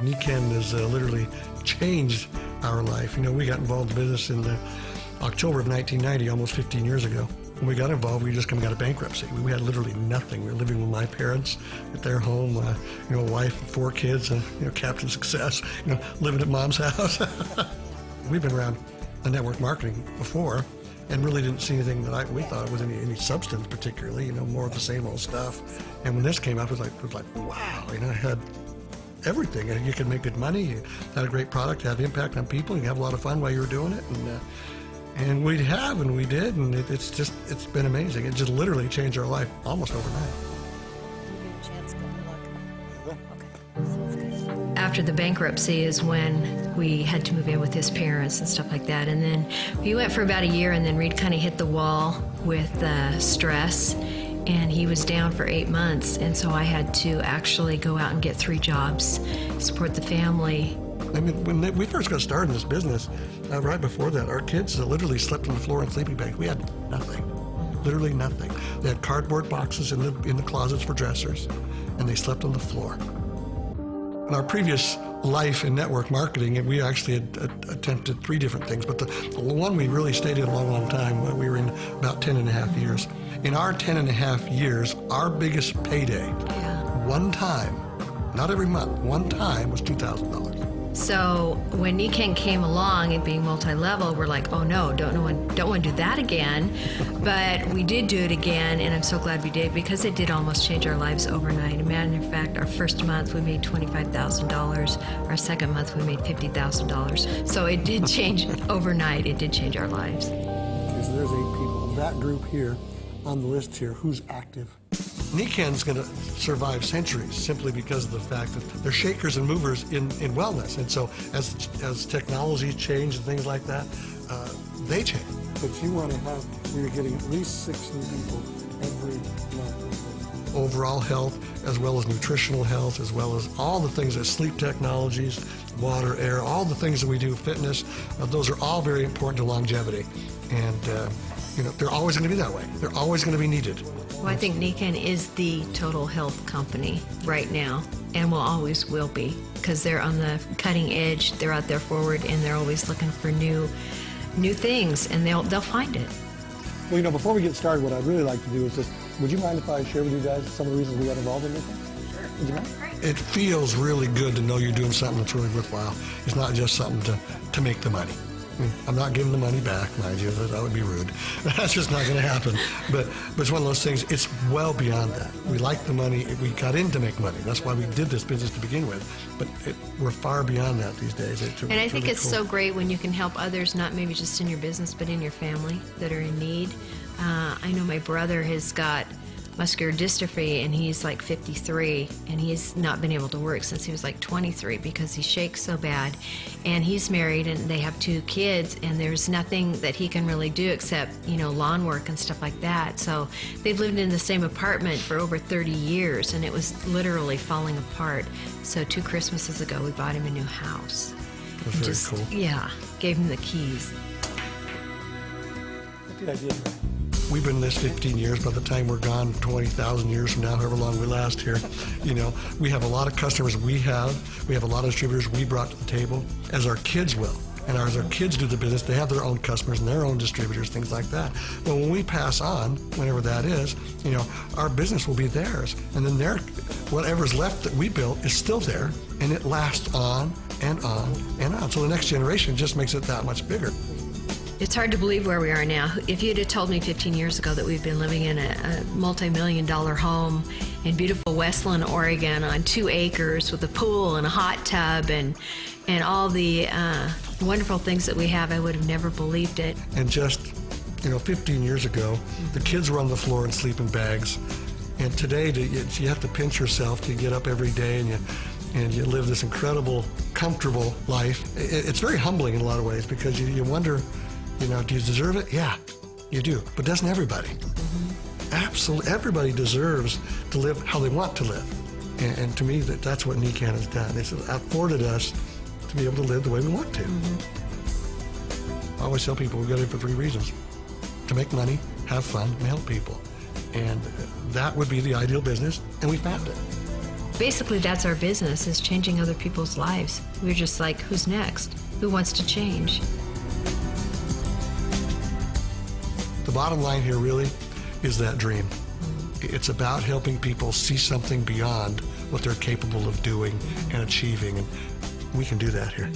NIKKEN has literally changed our life. You know, we got involved in business in October of 1990, almost 15 years ago. When we got involved, we just come out of bankruptcy. We had literally nothing. We were living with my parents at their home, you know, a wife and 4 kids, and, you know, Captain Success, you know, living at mom's house. We've been around the network marketing before and really didn't see anything that we thought was any substance particularly, you know, more of the same old stuff. And when this came up, it was like, wow, you know, it had everything. You could make good money, you had a great product, had impact on people, you have a lot of fun while you were doing it. And we have, and we did, and it's been amazing. It just literally changed our life almost overnight. After the bankruptcy is when we had to move in with his parents and stuff like that. And then we went for about a year, and then Reid kind of hit the wall with stress, and he was down for 8 months. And so I had to actually go out and get 3 jobs, support the family. I mean, when we first got started in this business, right before that, our kids literally slept on the floor in sleeping bags. We had nothing, literally nothing. They had cardboard boxes in the closets for dressers, and they slept on the floor. In our previous life in network marketing, we actually had attempted 3 different things, but the one we really stayed in a long, long time, we were in about 10.5 years. In our 10.5 years, our biggest payday, one time, not every month, one time was $2,000. So when NIKKEN came along and being multi-level, we're like, oh no, don't want to do that again. But we did do it again, and I'm so glad we did, because it did almost change our lives overnight. As a matter of fact, our first month we made $25,000. Our second month we made $50,000. So it did change overnight. It did change our lives. Okay, so there's 8 people. Of that group here on the list here, who's active? NIKKEN's going to survive centuries simply because of the fact that they're shakers and movers in wellness. And so as technology change and things like that, they change. But you want to have, you're getting at least 6 new people every month. Overall health, as well as nutritional health, as well as all the things that sleep technologies, water, air, all the things that we do, fitness, those are all very important to longevity. And you know, they're always going to be that way. They're always going to be needed. Well, I think NIKKEN is the total health company right now, and will always will be, because they're on the cutting edge. They're out there forward, and they're always looking for new things, and they'll find it. Well, you know, before we get started, what I'd really like to do is just, would you mind if I share with you guys some of the reasons we got involved in NIKKEN? Sure. Would you mind? It feels really good to know you're doing something that's really worthwhile. It's not just something to make the money. I'm not giving the money back, mind you. That would be rude. That's just not going to happen. But it's one of those things, it's well beyond that. We like the money. We got in to make money. That's why we did this business to begin with. But we're far beyond that these days. And I think it's so great when you can help others, not maybe just in your business, but in your family that are in need. I know my brother has got muscular dystrophy, and he's like 53, and he's not been able to work since he was like 23 because he shakes so bad. And he's married, and they have 2 kids, and there's nothing that he can really do except, you know, lawn work and stuff like that. So they've lived in the same apartment for over 30 years, and it was literally falling apart. So 2 Christmases ago, we bought him a new house. That's very cool. Yeah, gave him the keys. Good idea. We've been in this 15 years. By the time we're gone, 20,000 years from now, however long we last here, you know, we have a lot of customers we have a lot of distributors we brought to the table, as our kids will. And as our kids do the business, they have their own customers and their own distributors, things like that. But when we pass on, whenever that is, you know, our business will be theirs. And then whatever's left that we built is still there, and it lasts on and on and on. So the next generation just makes it that much bigger. It's hard to believe where we are now. If you'd have told me 15 years ago that we've been living in a multi-million-dollar home in beautiful Westland, Oregon, on 2 acres with a pool and a hot tub and all the wonderful things that we have, I would have never believed it. And just, you know, 15 years ago, the kids were on the floor in sleeping bags. And today, you have to pinch yourself to get up every day, and you live this incredible, comfortable life. It's very humbling in a lot of ways, because you wonder, you know, do you deserve it? Yeah, you do. But doesn't everybody? Absolutely, everybody deserves to live how they want to live. And to me, that's what NIKKEN has done. It's afforded us to be able to live the way we want to. I always tell people we got in for 3 reasons: to make money, have fun, and help people. And that would be the ideal business, and we found it. basically that's our business, is changing other people's lives. We're just like, who's next? Who wants to change? The bottom line here really is that dream. It's about helping people see something beyond what they're capable of doing and achieving, and we can do that here.